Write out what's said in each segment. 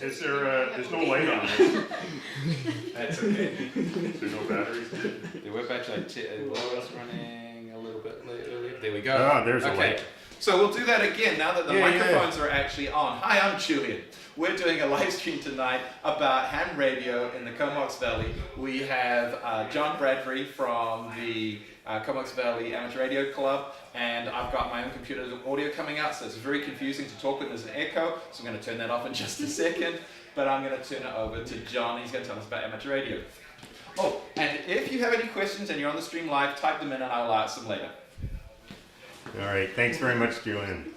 Is there, there's no light on this. That's okay. Is there no batteries? The web battery was running a little bit earlier. There we go. Ah, there's a okay. light. So we'll do that again now that the Yeah, microphones are actually on. Hi, I'm Julian. We're doing a live stream tonight about ham radio in the Comox Valley. We have John Bradbury from the Comox Valley Amateur Radio Club, and I've got my own computer audio coming out, so it's very confusing to talk when there's an echo, so I'm going to turn that off in just a second, but I'm going to turn it over to John. He's going to tell us about amateur radio. Oh, and if you have any questions and you're on the stream live, type them in and I'll answer them later. All right, thanks very much, Julian.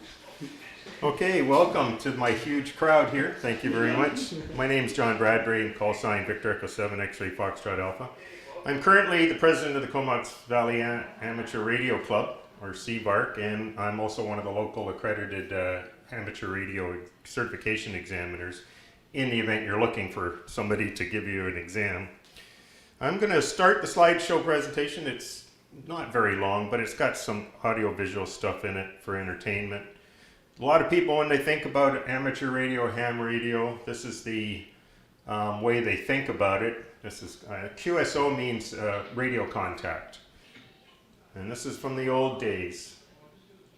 Okay, welcome to my huge crowd here. Thank you very much. My name is John Bradbury, call sign Victor Echo 7 X-Ray Foxtrot Alpha. I'm currently the president of the Comox Valley Amateur Radio Club, or CVARC, and I'm also one of the local accredited amateur radio certification examiners in the event you're looking for somebody to give you an exam. I'm going to start the slideshow presentation. It's not very long, but it's got some audio-visual stuff in it for entertainment. A lot of people, when they think about amateur radio, ham radio, this is the way they think about it. This is QSO means radio contact, and this is from the old days.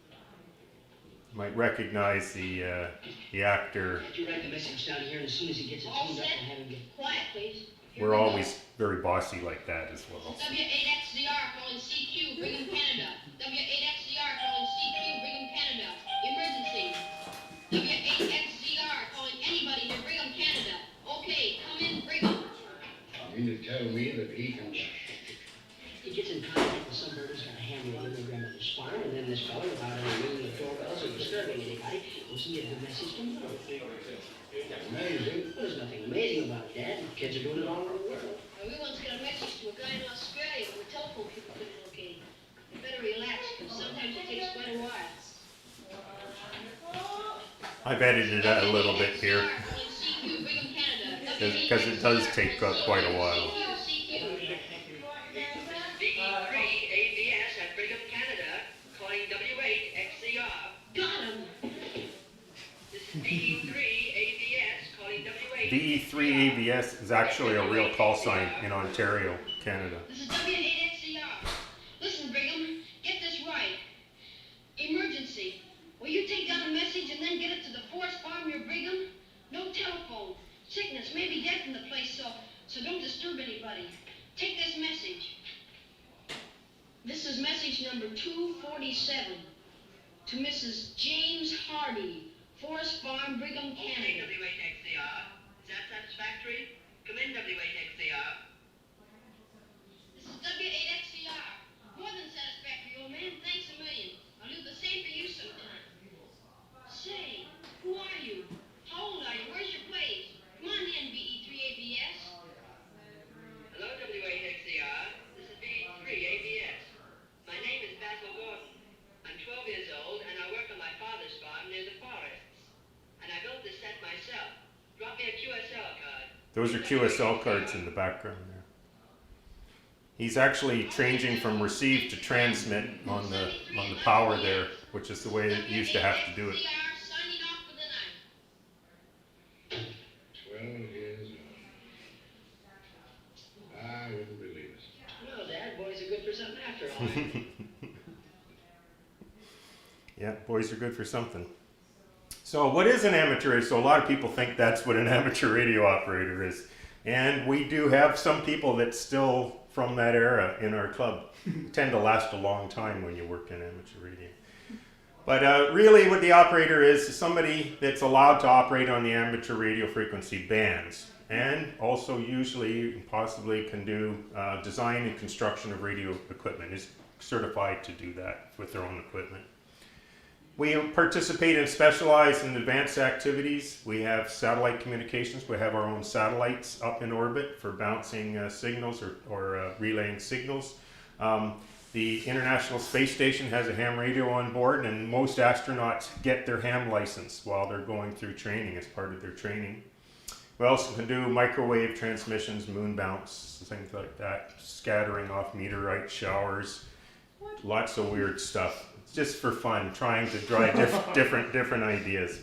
You might recognize the actor. You write the message down here, and as soon as he gets it tuned up, we'll have him get quiet, please. We're always very bossy like that as well. W8XZR calling CQ, Brigham, Canada. W8XZR calling CQ, Brigham, Canada. Emergency. W8XZR calling anybody near Brigham, Canada. Okay, come in, Brigham. You mean to tell me that he can... He gets in contact with some bird who's got a ham radio program at the spine, and then this fellow, without any ringing of doorbells or disturbing anybody, goes and gives the message to mother. Amazing. There's nothing amazing about that. Kids are doing it all over the world. We once got a message to a guy in Australia who the telephone people couldn't locate. You better relax, because sometimes it takes quite a while. I've edited that a little bit here because it does take quite a while. DE3AVS at Brigham, Canada, calling W8XCR. Got him! This is DE3AVS calling W8. DE3AVS is actually a real call sign in Ontario, Canada. This is W8XCR. Listen, Brigham, get this right. Emergency. Will you take down a message and then get it to the forest farm near Brigham? No telephone. Sickness, maybe death in the place, so don't disturb anybody. Take this message. This is message number 247 to Mrs. James Hardy, Forest Farm, Brigham, Canada. W8XCR. Is that satisfactory? Come in, W8XCR. This is W8XCR. More than satisfactory, old man. Thanks a million. I'll do the same for you sometime. Say, who are you? How old are you? Where's your place? Come on in, BE3ABS. Hello, W8XCR. This is DE3AVS. My name is Basil Gordon. I'm 12 years old, and I work on my father's farm near the forests. And I built this set myself. Drop me a QSL card. Those are QSL cards in the background there. He's actually changing from receive to transmit on the power there, which is the way it used to have to do it. Signing off for the night. 12 years old. I wouldn't believe it. Well, Dad, boys are good for something after all. Yeah, boys are good for something. So what is an amateur? So a lot of people think that's what an amateur radio operator is. And we do have some people that still from that era in our club. Tend to last a long time when you work in amateur radio. But really what the operator is somebody that's allowed to operate on the amateur radio frequency bands, and also usually possibly can do design and construction of radio equipment, is certified to do that with their own equipment. We participate and specialize in advanced activities. We have satellite communications. We have our own satellites up in orbit for bouncing signals or relaying signals. The International Space Station has a ham radio on board, and most astronauts get their ham license while they're going through training as part of their training. We also can do microwave transmissions, moon bounce, things like that, scattering off meteorite showers, lots of weird stuff. It's just for fun, trying to try different ideas.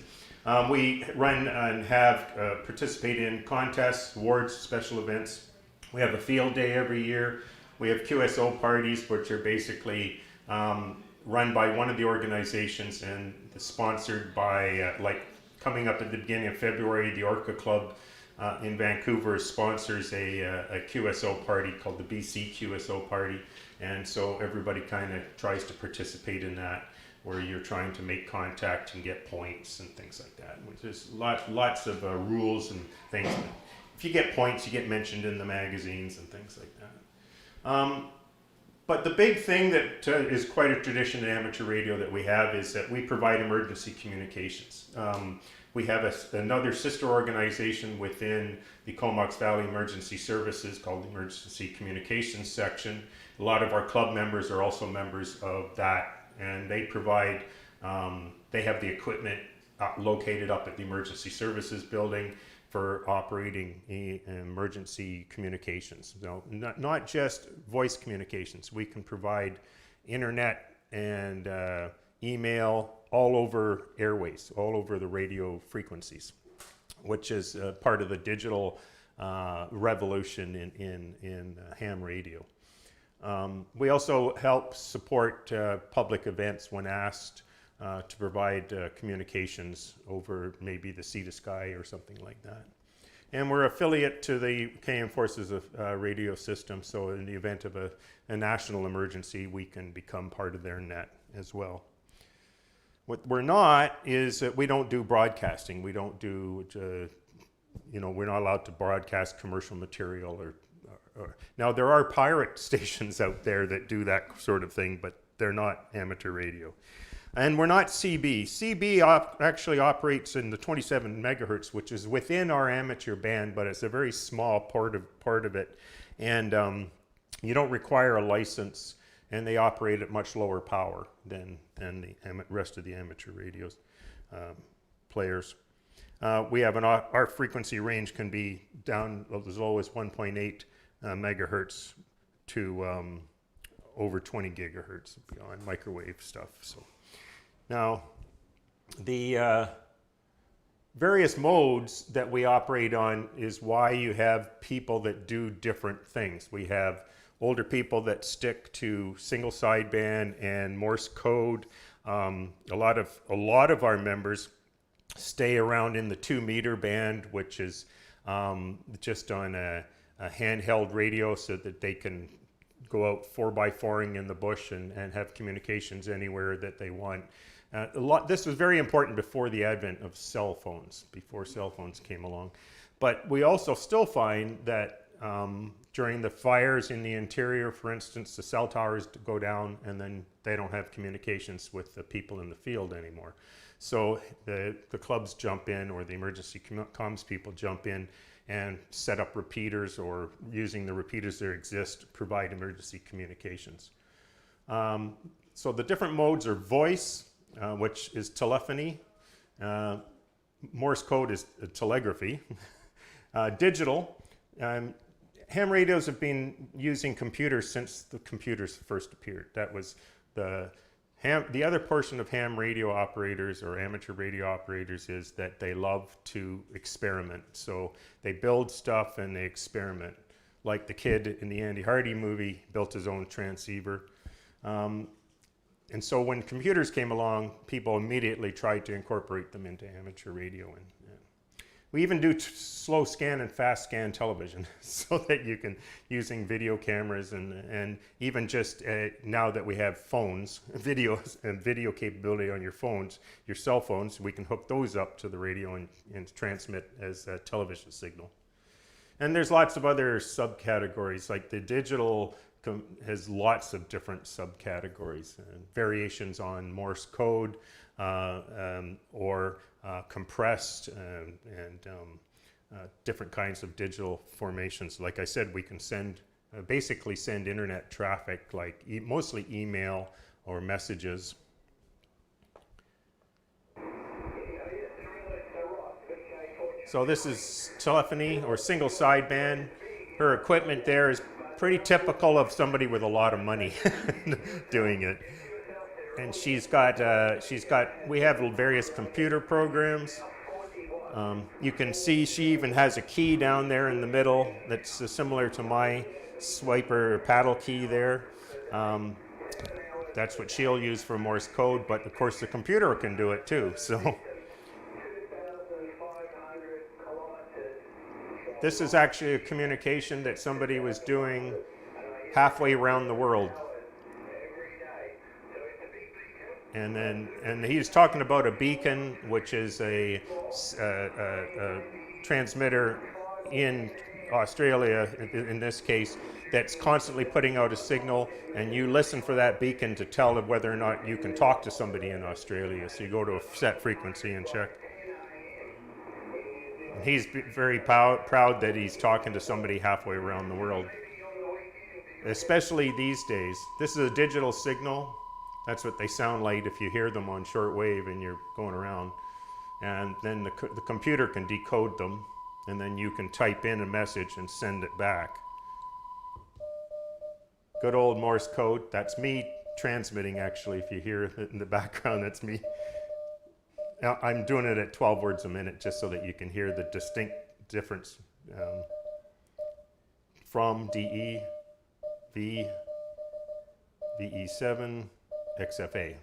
We run and have participated in contests, awards, special events. We have a field day every year. We have QSO parties, which are basically run by one of the organizations and sponsored by, like coming up at the beginning of February, the Orca Club in Vancouver sponsors a QSO party called the BC QSO party. And so everybody kind of tries to participate in that, where you're trying to make contact and get points and things like that. There's lots of rules and things. If you get points, you get mentioned in the magazines and things like that. But the big thing that is quite a tradition in amateur radio that we have is that we provide emergency communications. We have another sister organization within the Comox Valley Emergency Services called the Emergency Communications Section. A lot of our club members are also members of that, and they provide, they have the equipment located up at the Emergency Services building for operating emergency communications. So not just voice communications. We can provide internet and email all over airways, all over the radio frequencies, which is part of the digital revolution in ham radio. We also help support public events when asked to provide communications over maybe the sea to sky or something like that. And we're affiliate to the Canadian Forces radio system, so in the event of a national emergency, we can become part of their net as well. What we're not is that we don't do broadcasting. We don't do, we're not allowed to broadcast commercial material now there are pirate stations out there that do that sort of thing, but they're not amateur radio. And we're not CB. CB actually operates in the 27 megahertz, which is within our amateur band, but it's a very small part of it. And you don't require a license, and they operate at much lower power than the rest of the amateur radios players. We have our frequency range can be down as low as 1.8 megahertz to over 20 gigahertz beyond microwave stuff. So now the various modes that we operate on is why you have people that do different things. We have older people that stick to single sideband and Morse code. A lot of our members stay around in the 2 meter band, which is just on a handheld radio so that they can go out 4x4ing in the bush and have communications anywhere that they want. This was very important before the advent of cell phones, before cell phones came along. But we also still find that during the fires in the interior, for instance, the cell towers go down and then they don't have communications with the people in the field anymore. So the clubs jump in, or the emergency comms people jump in and set up repeaters, or using the repeaters that exist, provide emergency communications. So the different modes are voice, which is telephony. Morse code is telegraphy. Digital. Ham radios have been using computers since the computers first appeared. That was the other portion of ham radio operators or amateur radio operators is that they love to experiment. So they build stuff and they experiment. Like the kid in the Andy Hardy movie built his own transceiver. And so when computers came along, people immediately tried to incorporate them into amateur radio. And we even do slow scan and fast scan television so that you can, using video cameras and even just now that we have phones, video capability on your phones, your cell phones, we can hook those up to the radio and transmit as a television signal. And there's lots of other subcategories, like the digital has lots of different subcategories, variations on Morse code or compressed and different kinds of digital formations. Like I said, we can basically send internet traffic, like mostly email or messages. So this is telephony or single sideband. Her equipment there is pretty typical of somebody with a lot of money doing it. And we have various computer programs. You can see she even has a key down there in the middle that's similar to my swiper or paddle key there. That's what she'll use for Morse code, but of course the computer can do it too. So this is actually a communication that somebody was doing halfway around the world. And he's talking about a beacon, which is a transmitter in Australia, in this case, that's constantly putting out a signal, and you listen for that beacon to tell it whether or not you can talk to somebody in Australia. So you go to a set frequency and check. And he's very proud that he's talking to somebody halfway around the world, especially these days. This is a digital signal. That's what they sound like if you hear them on shortwave and you're going around. And then the computer can decode them, and then you can type in a message and send it back. Good old Morse code. That's me transmitting, actually. If you hear it in the background, that's me. Now, I'm doing it at 12 words a minute just so that you can hear the distinct difference from DE, V, VE7, XFA.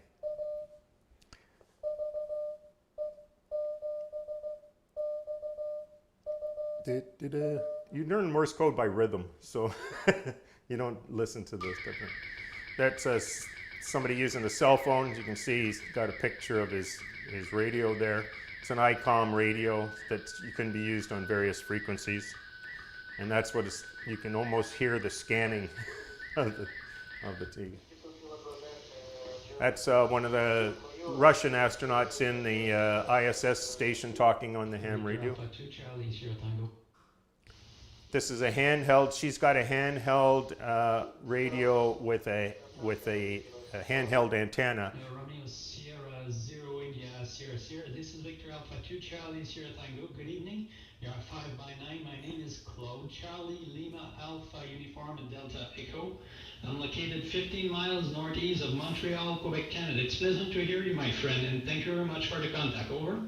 You learn Morse code by rhythm, so you don't listen to this different. That's somebody using a cell phone. You can see he's got a picture of his radio there. It's an ICOM radio that can be used on various frequencies, and that's what you can almost hear the scanning of the TV. That's one of the Russian astronauts in the ISS station talking on the ham radio. This is a handheld. She's got a handheld radio with a handheld antenna. Romeo Sierra 0 India Sierra Sierra. This is Victor Alpha 2 Charlie Sierra Tango. Good evening. You're 5x9. My name is Claude. Charlie Lima Alpha Uniform and Delta Echo. I'm located 15 miles northeast of Montreal, Quebec, Canada. It's pleasant to hear you, my friend, and thank you very much for the contact. Over.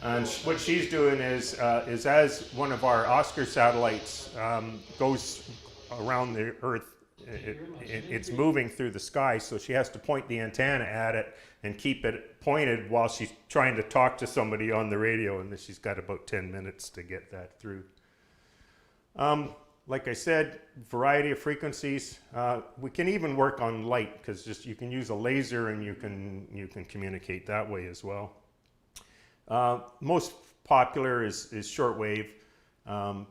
And what she's doing is as one of our Oscar satellites goes around the Earth, it's moving through the sky, so she has to point the antenna at it and keep it pointed while she's trying to talk to somebody on the radio, and then she's got about 10 minutes to get that through. Like I said, variety of frequencies. We can even work on light, because just you can use a laser and you can communicate that way as well. Most popular is shortwave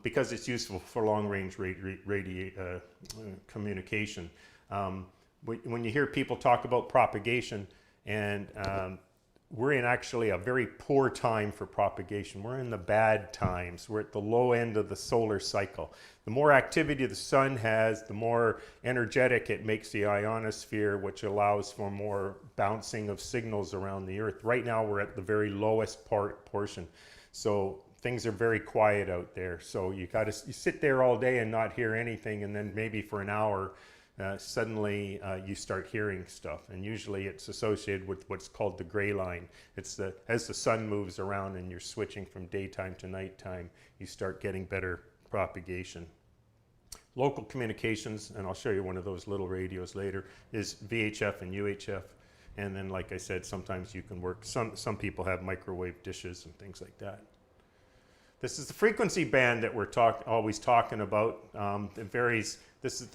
because it's useful for long-range communication. When you hear people talk about propagation, and we're in actually a very poor time for propagation. We're in the bad times. We're at the low end of the solar cycle. The more activity the sun has, the more energetic it makes the ionosphere, which allows for more bouncing of signals around the Earth. Right now we're at the very lowest portion. So things are very quiet out there. So you sit there all day and not hear anything, and then maybe for an hour suddenly you start hearing stuff, and usually it's associated with what's called the gray line. It's as the sun moves around and you're switching from daytime to nighttime, you start getting better propagation. Local communications, and I'll show you one of those little radios later, is VHF and UHF, and then like I said, sometimes you can work, some people have microwave dishes and things like that. This is the frequency band that we're always talking about. It varies. This is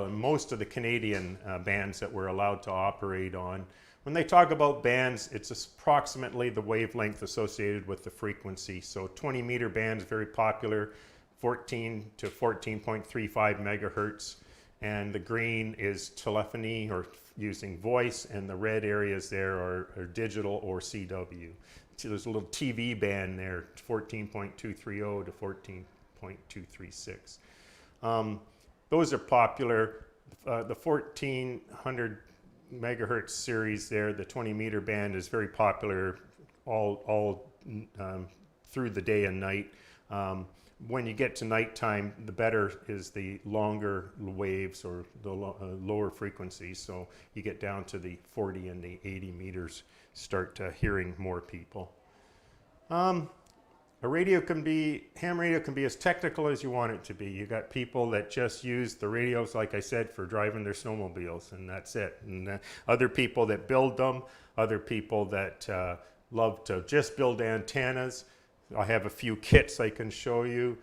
most of the Canadian bands that we're allowed to operate on. When they talk about bands, it's approximately the wavelength associated with the frequency. So 20-meter band is very popular, 14 to 14.35 megahertz. And the green is telephony or using voice, and the red areas there are digital or CW. So there's a little TV band there, 14.230 to 14.236. Those are popular. The 1400 megahertz series there, the 20-meter band, is very popular all through the day and night. when you get to nighttime, the better is the longer waves or the lower frequencies. So you get down to the 40 and the 80 meters, start hearing more people. Ham radio can be as technical as you want it to be. You got people that just use the radios, like I said, for driving their snowmobiles, and that's it. And other people that build them, other people that love to just build antennas. I have a few kits I can show you,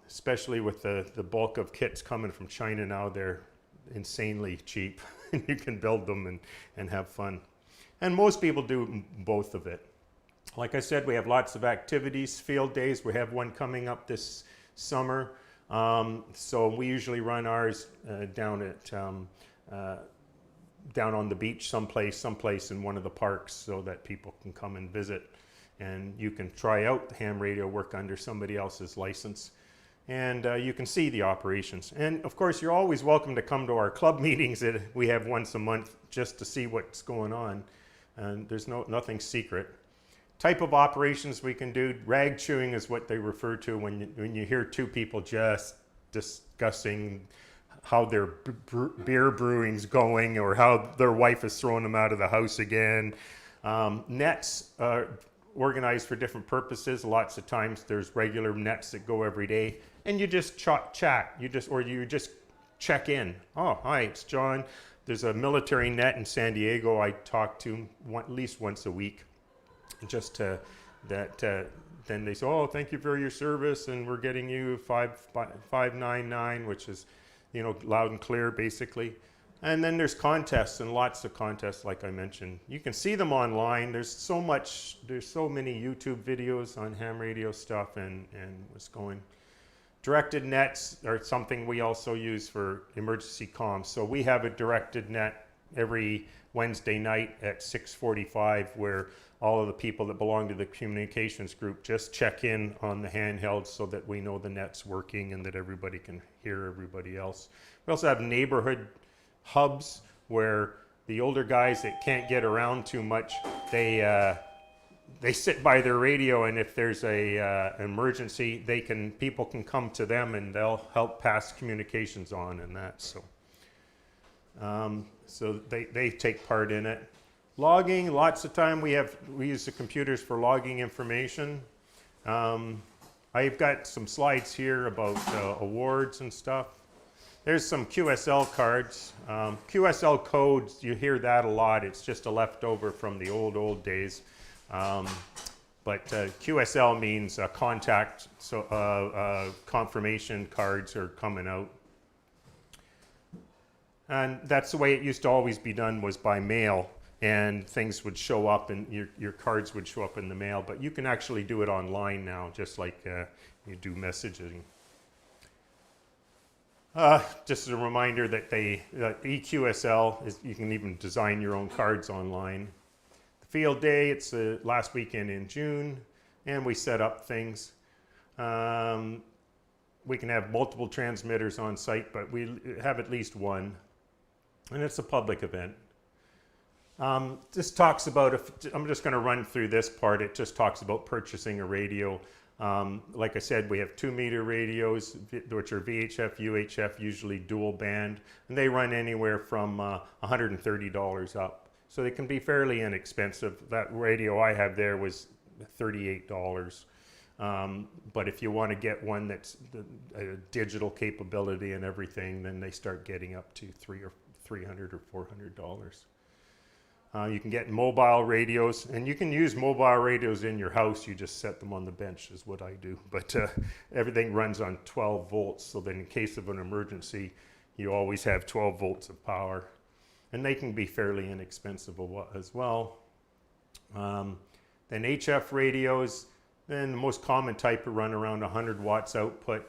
especially with the bulk of kits coming from China now. They're insanely cheap. You can build them and have fun. And most people do both of it. Like I said, we have lots of activities, field days. We have one coming up this summer. So we usually run ours down on the beach someplace in one of the parks so that people can come and visit. And you can try out the ham radio, work under somebody else's license. And you can see the operations. And of course, you're always welcome to come to our club meetings that we have once a month just to see what's going on. And there's nothing secret. Type of operations we can do, rag chewing is what they refer to when you hear two people just discussing how their beer brewing's going or how their wife is throwing them out of the house again. Nets are organized for different purposes. Lots of times there's regular nets that go every day, and you just chat. You just check in. Oh, hi, it's John. There's a military net in San Diego I talk to at least once a week. Then they say, oh, thank you for your service, and we're getting you 599, which is, loud and clear, basically. And then there's contests, and lots of contests, like I mentioned. You can see them online. There's so many YouTube videos on ham radio stuff and what's going. Directed nets are something we also use for emergency comms. So we have a directed net every Wednesday night at 6:45 where all of the people that belong to the communications group just check in on the handheld so that we know the net's working and that everybody can hear everybody else. We also have neighborhood hubs where the older guys that can't get around too much, they sit by their radio, and if there's a emergency, people can come to them and they'll help pass communications on and that. So they take part in it. Logging, lots of time we use the computers for logging information. I've got some slides here about awards and stuff. There's some QSL cards. QSL codes, you hear that a lot. It's just a leftover from the old days. But QSL means contact, so confirmation cards are coming out. And that's the way it used to always be done, was by mail. And things would show up and your cards would show up in the mail. But you can actually do it online now, just like you do messaging. Just a reminder that EQSL, you can even design your own cards online. The field day, it's the last weekend in June, and we set up things. We can have multiple transmitters on site, but we have at least one. And it's a public event. This talks about, I'm just going to run through this part. It just talks about purchasing a radio. Like I said, we have 2-meter radios, which are VHF, UHF, usually dual band, and they run anywhere from $130 up. So they can be fairly inexpensive. That radio I have there was $38. But if you want to get one that's a digital capability and everything, then they start getting up to $300 or $400. You can get mobile radios, and you can use mobile radios in your house. You just set them on the bench is what I do. But everything runs on 12 volts, so that in case of an emergency, you always have 12 volts of power. And they can be fairly inexpensive as well. Then HF radios, then the most common type run around 100 watts output.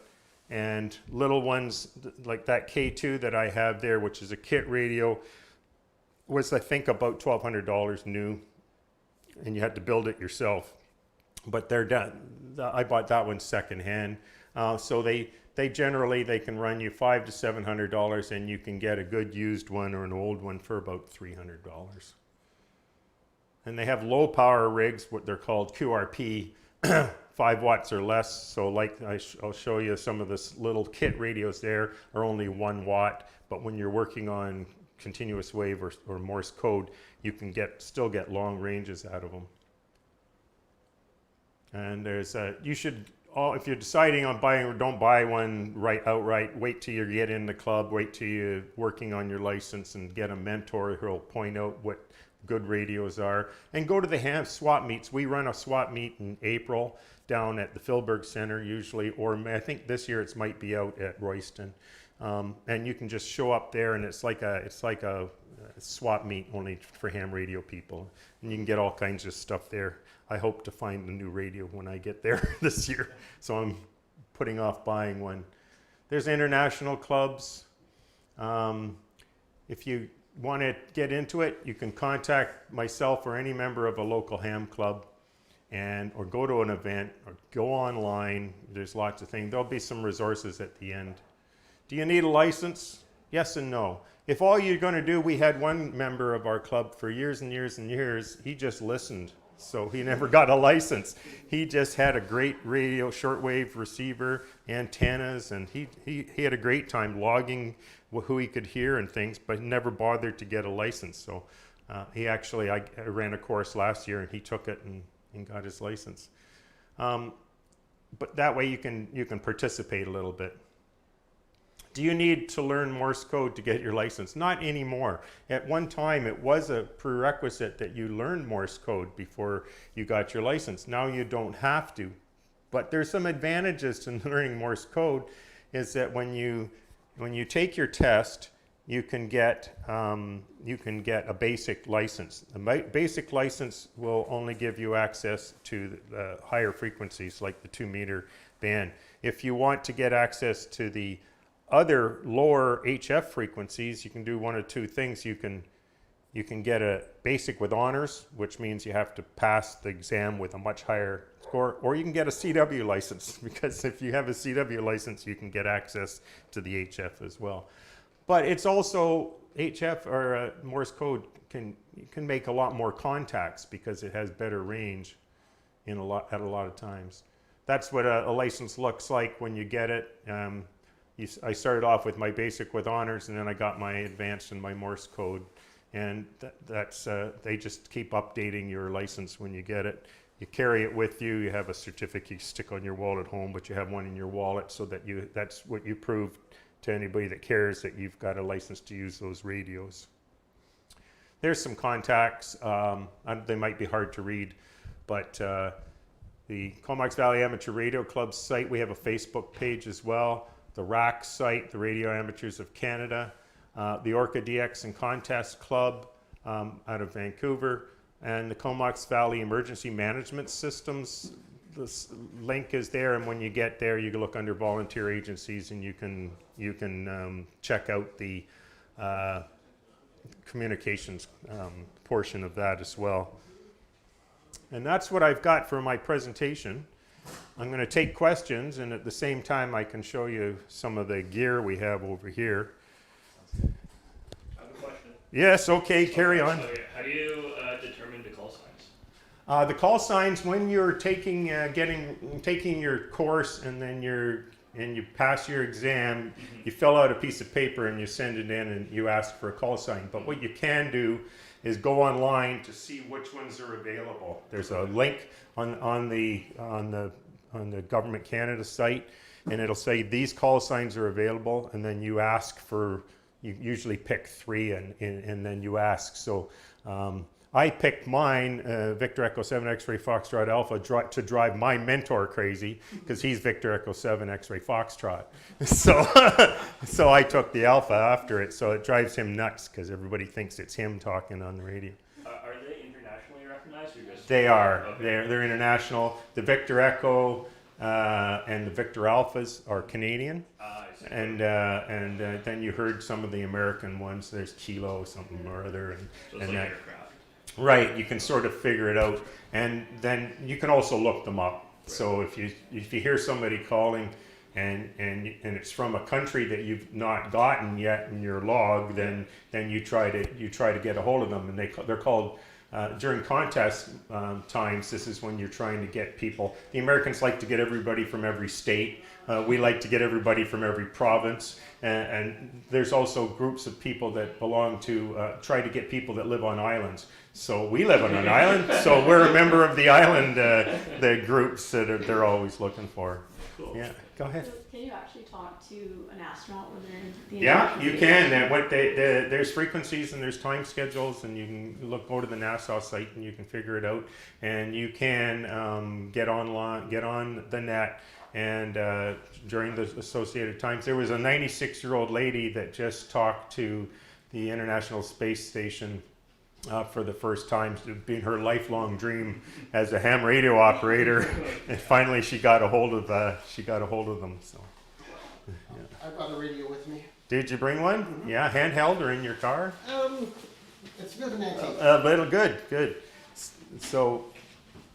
And little ones like that K2 that I have there, which is a kit radio, was I think about $1,200 new, and you had to build it yourself. But they're done. I bought that one secondhand. So they generally can run you $500 to $700, and you can get a good used one or an old one for about $300. And they have low power rigs, what they're called QRP 5 watts or less. So like I'll show you some of this little kit radios there are only 1 watt, but when you're working on continuous wave or Morse code, you can still get long ranges out of them. And there's if you're deciding on buying, don't buy one outright. Wait till you get in the club. Wait till you're working on your license and get a mentor who'll point out what good radios are. And go to the ham swap meets. We run a swap meet in April down at the Philberg Center usually, or I think this year it might be out at Royston. And you can just show up there, and it's like a swap meet only for ham radio people, and you can get all kinds of stuff there. I hope to find a new radio when I get there this year, so I'm putting off buying one. There's international clubs. If you want to get into it, you can contact myself or any member of a local ham club, or go to an event, or go online. There's lots of things. There'll be some resources at the end. Do you need a license? Yes and no. If all you're going to do, we had one member of our club for years and years and years, he just listened. So he never got a license. He just had a great radio, shortwave receiver, antennas, and he had a great time logging who he could hear and things, but never bothered to get a license. So I ran a course last year, and he took it and got his license. But that way you can participate a little bit. Do you need to learn Morse code to get your license? Not anymore. At one time, it was a prerequisite that you learn Morse code before you got your license. Now you don't have to. But there's some advantages to learning Morse code, is that when you take your test, you can get a basic license. The basic license will only give you access to the higher frequencies, like the 2-meter band. If you want to get access to the other lower HF frequencies, you can do one of two things. You can get a basic with honors, which means you have to pass the exam with a much higher score, or you can get a CW license, because if you have a CW license, you can get access to the HF as well. But it's also HF or Morse code can make a lot more contacts because it has better range at a lot of times. That's what a license looks like when you get it. I started off with my basic with honors, and then I got my advanced and my Morse code, and they just keep updating your license when you get it. You carry it with you. You have a certificate you stick on your wall at home, but you have one in your wallet so that that's what you prove to anybody that cares that you've got a license to use those radios. There's some contacts. They might be hard to read, but the Comox Valley Amateur Radio Club site, we have a Facebook page as well. The RAC site, the Radio Amateurs of Canada, the Orca DX and Contest Club out of Vancouver, and the Comox Valley Emergency Management Systems. This link is there, and when you get there, you can look under volunteer agencies, and you can check out the communications portion of that as well. And that's what I've got for my presentation. I'm going to take questions, and at the same time I can show you some of the gear we have over here. I have a question. Yes, okay, carry on. So, how do you determine the call signs? The call signs, when you're taking your course and then you pass your exam, you fill out a piece of paper and you send it in and you ask for a call sign. But what you can do is go online to see which ones are available. There's a link on the Government Canada site, and it'll say these call signs are available, and then you ask for, you usually pick 3 and then you ask. So I picked mine, Victor Echo 7 X-Ray Foxtrot Alpha, to drive my mentor crazy, because he's Victor Echo 7 X-Ray Foxtrot. So I took the Alpha after it, so it drives him nuts because everybody thinks it's him talking on the radio. Are they internationally recognized, or just? They are. Okay. They're international. The Victor Echo and the Victor Alphas are Canadian. I see. And then you heard some of the American ones. There's Kilo something or other. So it's like aircraft. Right, you can sort of figure it out, and then you can also look them up. Right. So if you hear somebody calling and it's from a country that you've not gotten yet in your log, then you try to get a hold of them, and they're called during contest times, this is when you're trying to get people. The Americans like to get everybody from every state. We like to get everybody from every province. And there's also groups of people that belong to, try to get people that live on islands. So we live on an island, so we're a member of the island, the groups that they're always looking for. Cool. Yeah, go ahead. So can you actually talk to an astronaut when they're in the Yeah, you space? can. There's frequencies and there's time schedules, and you can go to the NASA site and you can figure it out. And you can get online, get on the net, and during the associated times, there was a 96-year-old lady that just talked to the International Space Station for the first time. It's been her lifelong dream as a ham radio operator, and finally she got a hold of them. So. I brought a radio with me. Did you bring one? Mm-hmm. Yeah, handheld or in your car? It's a bit of an antique. A little good. So,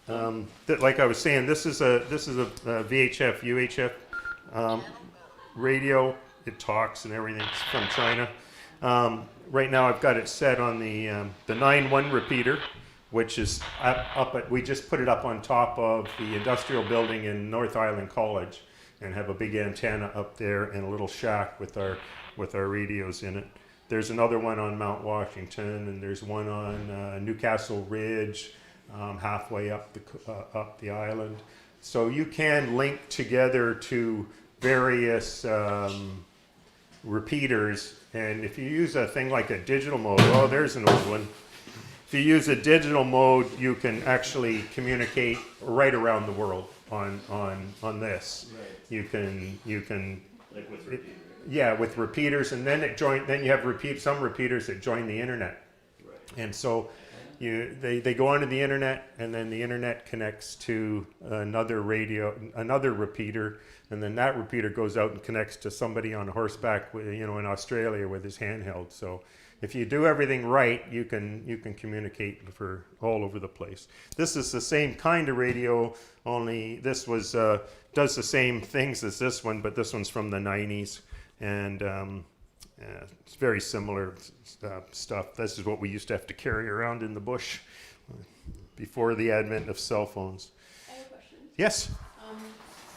like I was saying, this is a VHF, UHF radio. It talks and everything. It's from China. Right now, I've got it set on the 9-1 repeater, which is up at. We just put it up on top of the industrial building in North Island College, and have a big antenna up there and a little shack with our radios in it. There's another one on Mount Washington, and there's one on Newcastle Ridge, halfway up the island. So you can link together to various repeaters, and if you use a thing like a digital mode, oh, there's an old one. If you use a digital mode, you can actually communicate right around the world on this. Right. You can Like with repeater. yeah, with repeaters, and then you have some repeaters that join the internet. Right. And so they go onto the internet, and then the internet connects to another repeater, and then that repeater goes out and connects to somebody on horseback, in Australia with his handheld. So if you do everything right, you can communicate for all over the place. This is the same kind of radio, only this does the same things as this one, but this one's from the 90s, and it's very similar stuff. This is what we used to have to carry around in the bush before the advent of cell phones. I have a question. Yes?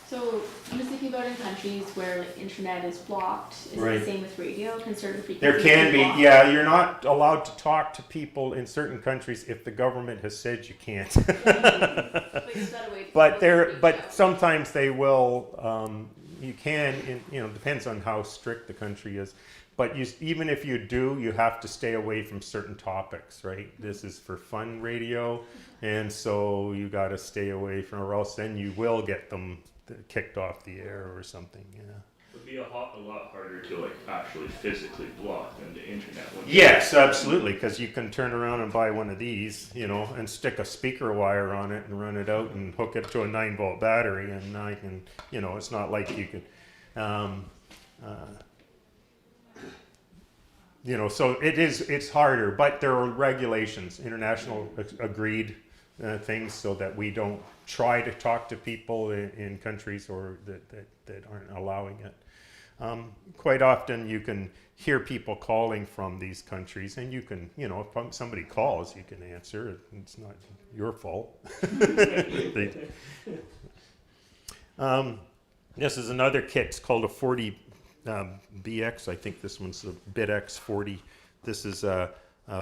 So I'm just thinking about in countries where internet is blocked. Is Right. it the same with radio? Can certain frequencies There can be, blocked? yeah. You're not allowed to talk to people in certain countries if the government has said you can't. But you still gotta wait for But people to reach but out. sometimes they will. You can, depends on how strict the country is. But even if you do, you have to stay away from certain topics, right? This is for fun radio, and so you got to stay away from, or else then you will get them kicked off the air or something. Yeah. It would be a lot harder to actually physically block than the internet. Yes, absolutely, because you can turn around and buy one of these, and stick a speaker wire on it and run it out and hook it to a 9-volt battery, and I can, it's not like you could, so it's harder, but there are regulations, international agreed things, so that we don't try to talk to people in countries or that aren't allowing it. Quite often you can hear people calling from these countries, and you can, if somebody calls, you can answer. It's not your fault. This is another kit. It's called a 40 BX. I think this one's a BitX 40. This is a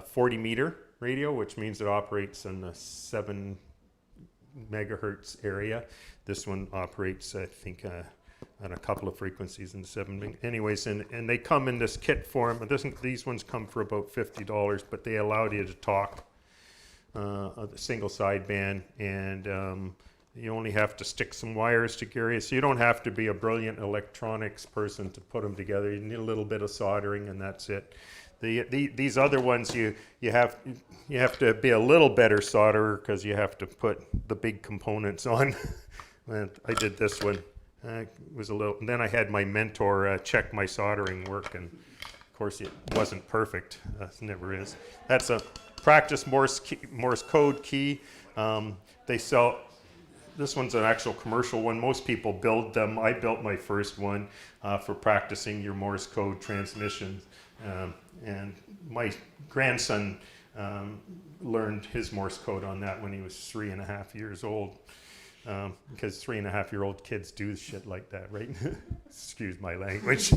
40 meter radio, which means it operates in the 7 megahertz area. This one operates, I think, on a couple of frequencies in the 7. Anyways, and they come in this kit form. These ones come for about $50, but they allow you to talk a single sideband, and you only have to stick some wires together. So you don't have to be a brilliant electronics person to put them together. You need a little bit of soldering, and that's it. These other ones you have to be a little better solderer, because you have to put the big components on. And I did this one. It was a little. And then I had my mentor check my soldering work, and of course it wasn't perfect. It never is. That's a practice Morse code key. They sell. This one's an actual commercial one. Most people build them. I built my first one for practicing your Morse code transmissions. And my grandson learned his Morse code on that when he was 3.5 years old. Because 3.5-year-old kids do shit like that, right? Excuse my language.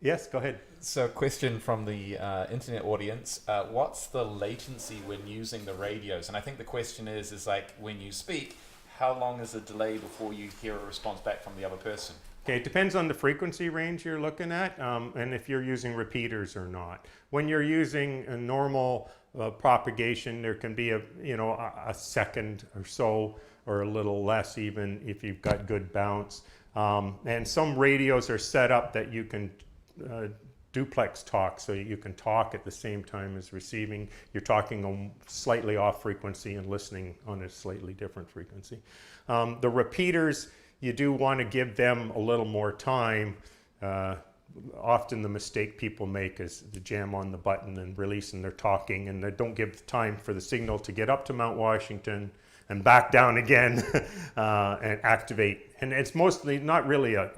Yes, go ahead. So, question from the internet audience: what's the latency when using the radios? And I think the question is like when you speak, how long is the delay before you hear a response back from the other person? Okay, it depends on the frequency range you're looking at, and if you're using repeaters or not. When you're using a normal propagation, there can be a second or so, or a little less even if you've got good bounce. And some radios are set up that you can duplex talk, so you can talk at the same time as receiving. You're talking on slightly off frequency and listening on a slightly different frequency. The repeaters, you do want to give them a little more time. Often the mistake people make is to jam on the button and release, and they're talking, and they don't give time for the signal to get up to Mount Washington and back down again and activate. And it's mostly not really a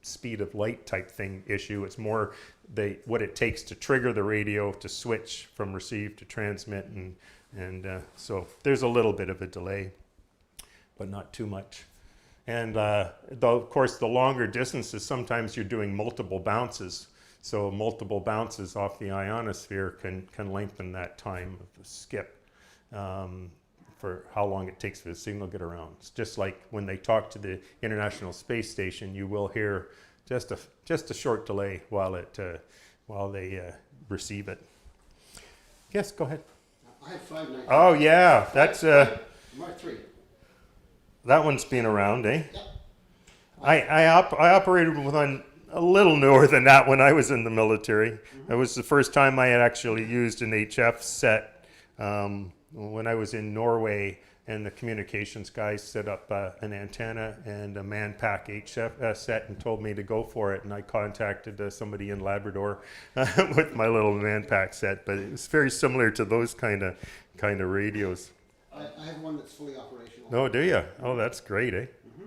speed of light type thing issue. It's more what it takes to trigger the radio to switch from receive to transmit, and so there's a little bit of a delay, but not too much. And of course, the longer distances, sometimes you're doing multiple bounces. So multiple bounces off the ionosphere can lengthen that time of the skip for how long it takes for the signal to get around. It's just like when they talk to the International Space Station, you will hear just a short delay while they receive it. Yes, go ahead. I have 519. Oh yeah, that's Mark 3. That one's been around, eh? Yep. I operated with one a little newer than that when I was in the military. It was the first time I had actually used an HF set when I was in Norway, and the communications guys set up an antenna and a Manpack HF set and told me to go for it, and I contacted somebody in Labrador with my little Manpack set, but it was very similar to those kind of radios. I have one that's fully operational. Oh, do you? Oh, that's great, eh? Mm-hmm.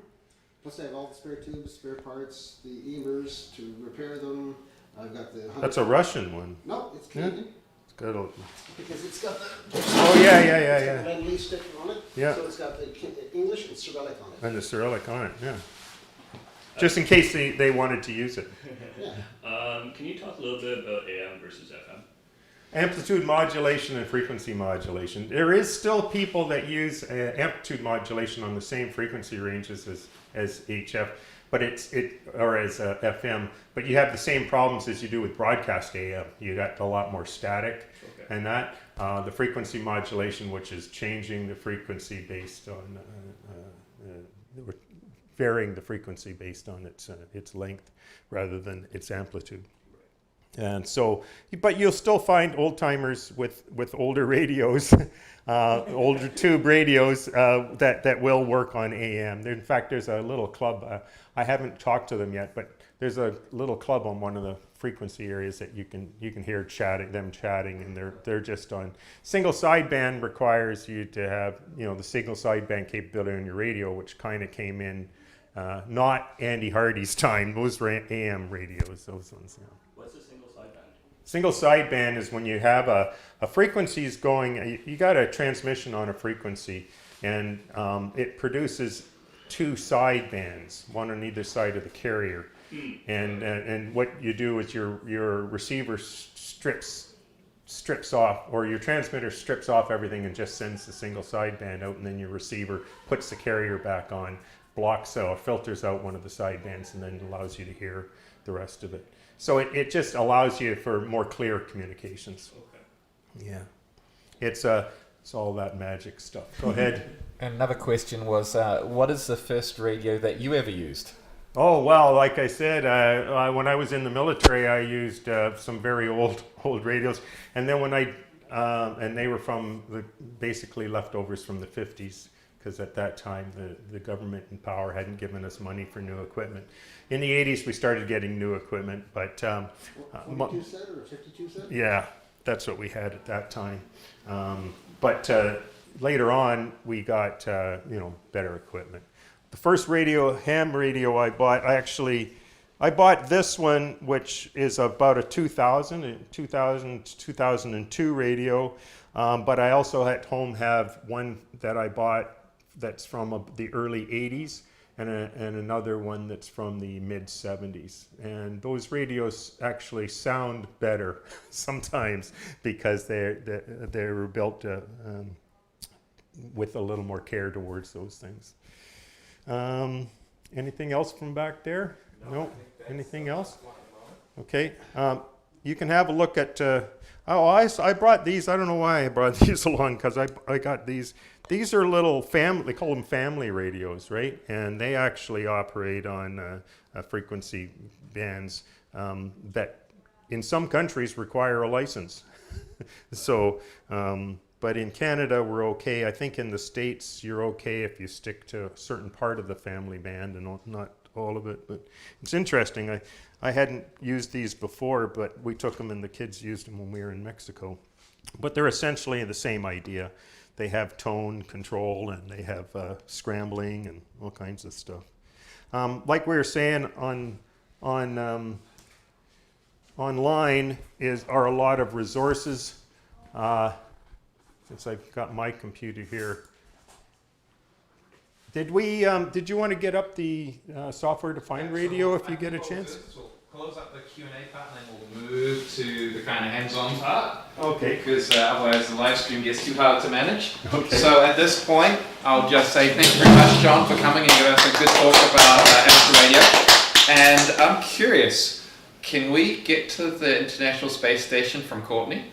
Plus, I have all the spare tubes, spare parts, the ears to repair them. I've got the. That's a Russian one. No, it's Canadian. Yeah. It's good. Because it's got the. Oh yeah. Lend-Lease sticker on it. Yeah. So it's got the English and Cyrillic on it. And the Cyrillic on it, yeah. Just in case they wanted to use it. Yeah. Can you talk a little bit about AM versus FM? Amplitude modulation and frequency modulation. There is still people that use amplitude modulation on the same frequency ranges as HF, but or as FM. But you have the same problems as you do with broadcast AM. You got a lot more static, and that the frequency modulation, which is changing the frequency based on varying the frequency based on its length rather than its amplitude. And so, but you'll still find old timers with older radios, older tube radios that will work on AM. In fact, there's a little club. I haven't talked to them yet, but there's a little club on one of the frequency areas that you can hear them chatting, and they're just on single sideband. Requires you to have the single sideband capability on your radio, which kind of came in not Andy Hardy's time. Those were AM radios. Those ones. What's a single sideband? Single sideband is when you have a frequency is going, you got a transmission on a frequency, and it produces two sidebands, one on either side of the carrier. And what you do is your receiver strips off, or your transmitter strips off everything and just sends the single sideband out, and then your receiver puts the carrier back on, blocks or filters out one of the sidebands, and then allows you to hear the rest of it. So it just allows you for more clear communications. Okay. Yeah. It's all that magic stuff. Go ahead. Another question was, what is the first radio that you ever used? Oh, well, like I said, when I was in the military, I used some very old radios. And then and they were from basically leftovers from the 50s, because at that time the government in power hadn't given us money for new equipment. In the 80s, we started getting new equipment, but 42 set or 52 set? Yeah, that's what we had at that time. But later on, we got better equipment. The first ham radio I bought, I actually I bought this one, which is about a 2002 radio, but I also at home have one that I bought that's from the early 80s, and another one that's from the mid 70s. And those radios actually sound better sometimes because they were built with a little more care towards those things. Anything else from back there? No. Anything else? Okay. You can have a look at. I brought these. I don't know why I brought these along, because I got these. These are little family. They call them family radios, right? And they actually operate on frequency bands that, in some countries, require a license. So, but in Canada, we're okay. I think in the States, you're okay if you stick to a certain part of the family band and not all of it. But it's interesting. I hadn't used these before, but we took them and the kids used them when we were in Mexico. But they're essentially the same idea. They have tone control and they have scrambling and all kinds of stuff. Like we were saying, online are a lot of resources. Since I've got my computer here, did you want to get up the software-defined radio if you get a chance? We'll close up the Q&A part and then we'll move to the kind of hands-on part. Okay. Because otherwise the live stream gets too hard to manage. Okay. So at this point, I'll just say thank you very much, John, for coming and giving us a good talk about amateur radio. And I'm curious, can we get to the International Space Station from Courtney?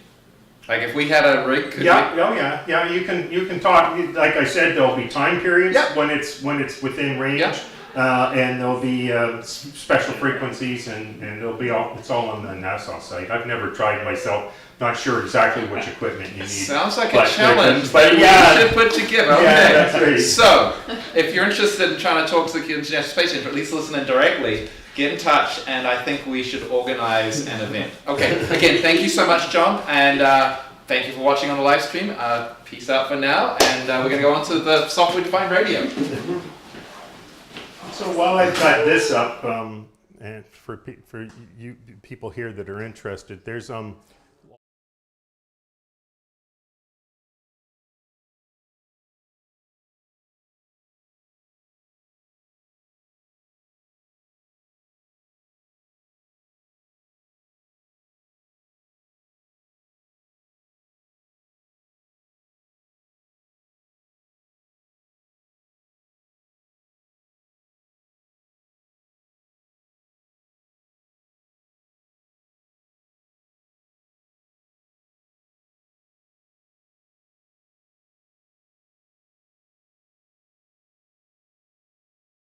Like if we had a rig, could we? Yeah. You can talk. Like I said, there'll be time periods when it's within range, and there'll be special frequencies, and it'll be it's all on the NASA site. I've never tried myself. Not sure exactly which equipment you need. Sounds like a challenge that we should put together. Okay. Yeah, that's right. So, if you're interested in trying to talk to the International Space Station, or at least listen in directly, get in touch, and I think we should organize an event. Okay, again, thank you so much, John, and thank you for watching on the live stream. Peace out for now, and we're going to go on to the software-defined radio. So while I've got this up, and for you people here that are interested, there's